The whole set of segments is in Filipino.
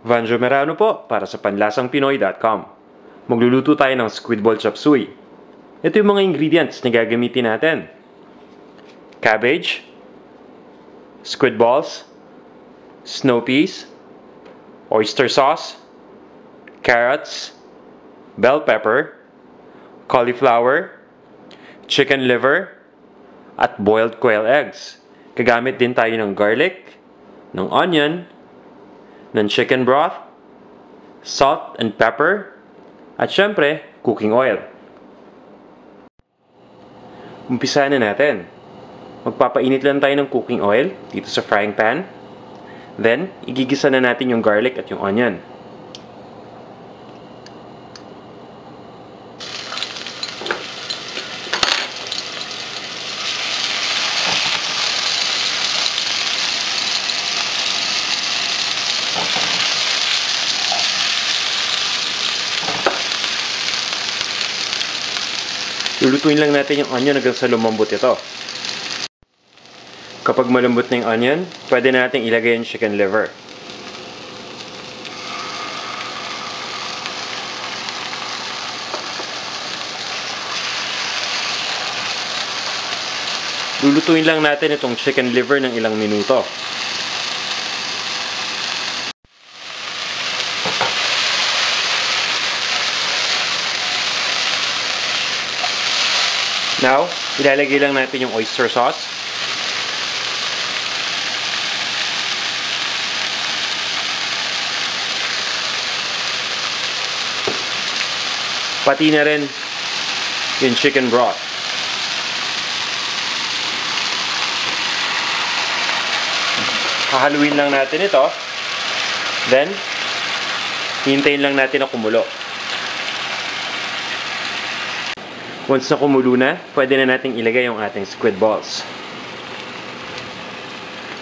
Vanjo Merano po para sa panlasangpinoy.com. Magluluto tayo ng squid ball chop suey. Ito yung mga ingredients na gagamitin natin. Cabbage, squid balls, snow peas, oyster sauce, carrots, bell pepper, cauliflower, chicken liver, at boiled quail eggs. Gagamit din tayo ng garlic, ng onion, ng chicken broth, salt and pepper, at syempre, cooking oil. Umpisahan na natin. Magpapainit lang tayo ng cooking oil dito sa frying pan. Then, igigisa na natin yung garlic at yung onion. Lulutuin lang natin yung onion hanggang sa lumambot ito. Kapag malambot na yung onion, pwede na natin ilagay yung chicken liver. Lulutuin lang natin itong chicken liver ng ilang minuto. Now, ilalagay lang natin yung oyster sauce. Pati na rin yung chicken broth. Hahaluin lang natin ito. Then, hintayin lang natin na kumulo. Once na kumulo na, pwede na nating ilagay yung ating squid balls.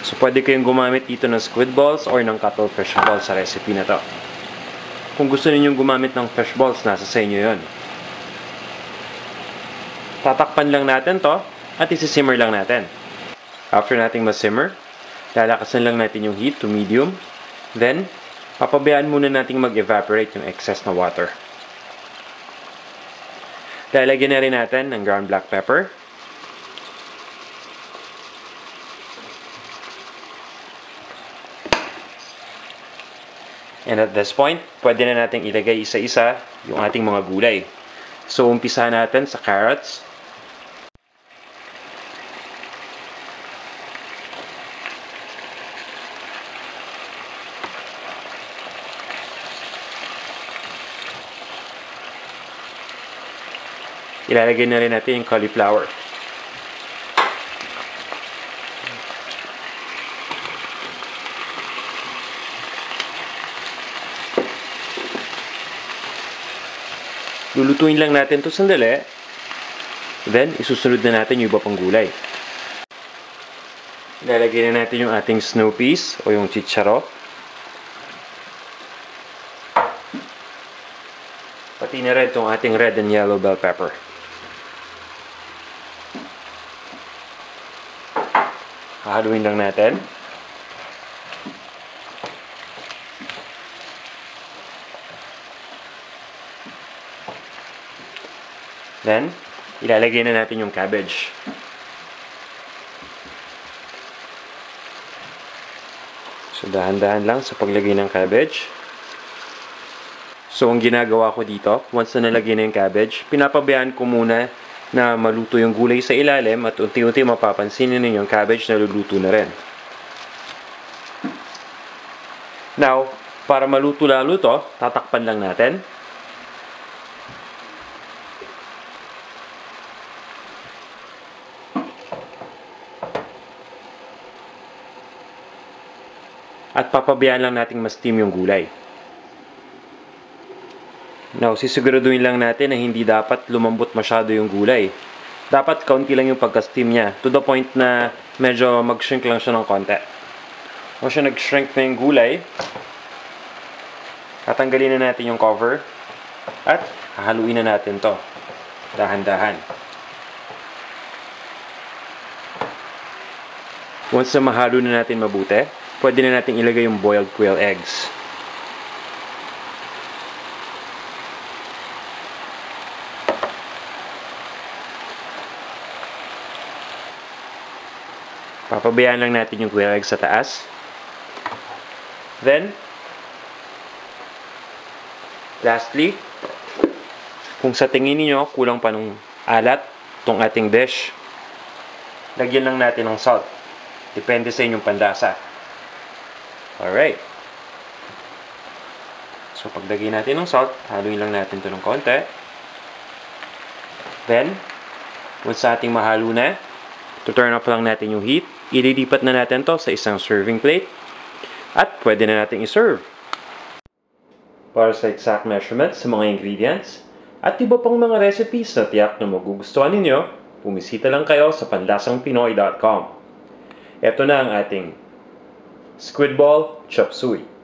So, pwede kayong gumamit dito ng squid balls or ng cuttlefish balls sa recipe na to. Kung gusto ninyong gumamit ng fish balls, nasa sa inyo yun. Tatakpan lang natin to at isi-simmer lang natin. After nating ma-simmer, lalakasan lang natin yung heat to medium. Then, papabayaan muna nating mag-evaporate yung excess na water. Lalagyan na rin natin ng ground black pepper. And at this point, pwede na natin ilagay isa-isa yung ating mga gulay. So, umpisa natin sa carrots. Ilalagay na rin natin yung cauliflower. Lulutuin lang natin ito sandali. Then, isusunod na natin yung iba pang gulay. Ilalagay na natin yung ating snow peas o yung chicharo. Pati na rin itong ating red and yellow bell pepper. Hahaluin lang natin. Then, ilalagay na natin yung cabbage. So, dahan-dahan lang sa paglagay ng cabbage. So, ang ginagawa ko dito, once na nalagay na yung cabbage, pinapabayaan ko muna na maluto yung gulay sa ilalim at unti-unti mapapansin ninyo yung cabbage na luluto na rin. Now, para maluto lalo to, tatakpan lang natin. At papabayaan lang nating ma-steam yung gulay. Now, sisiguraduhin lang natin na hindi dapat lumambot masyado yung gulay. Dapat kaunti lang yung pagka-steam niya. To the point na medyo mag-shrink lang siya ng konti. Once siya nag-shrink na yung gulay, tatanggalin na natin yung cover at hahaluin na natin to. Dahan-dahan. Once na mahalo na natin mabuti, pwede na natin ilagay yung boiled quail eggs. Papabayaan lang natin yung quail egg sa taas. Then, lastly, kung sa tingin niyo kulang pa ng alat itong ating dish, lagyan lang natin ng salt. Depende sa inyong panlasa. Alright. So, pagdagay natin ng salt, haluin lang natin ito ng konti. Then, once ating mahalo na, turn off lang natin yung heat. Ililipat na natin to sa isang serving plate. At pwede na natin i-serve. Para sa exact measurements sa mga ingredients, at iba pang mga recipes na tiyak na magugustuhan ninyo, bumisita lang kayo sa panlasangpinoy.com. Ito na ang ating squid ball chop suey.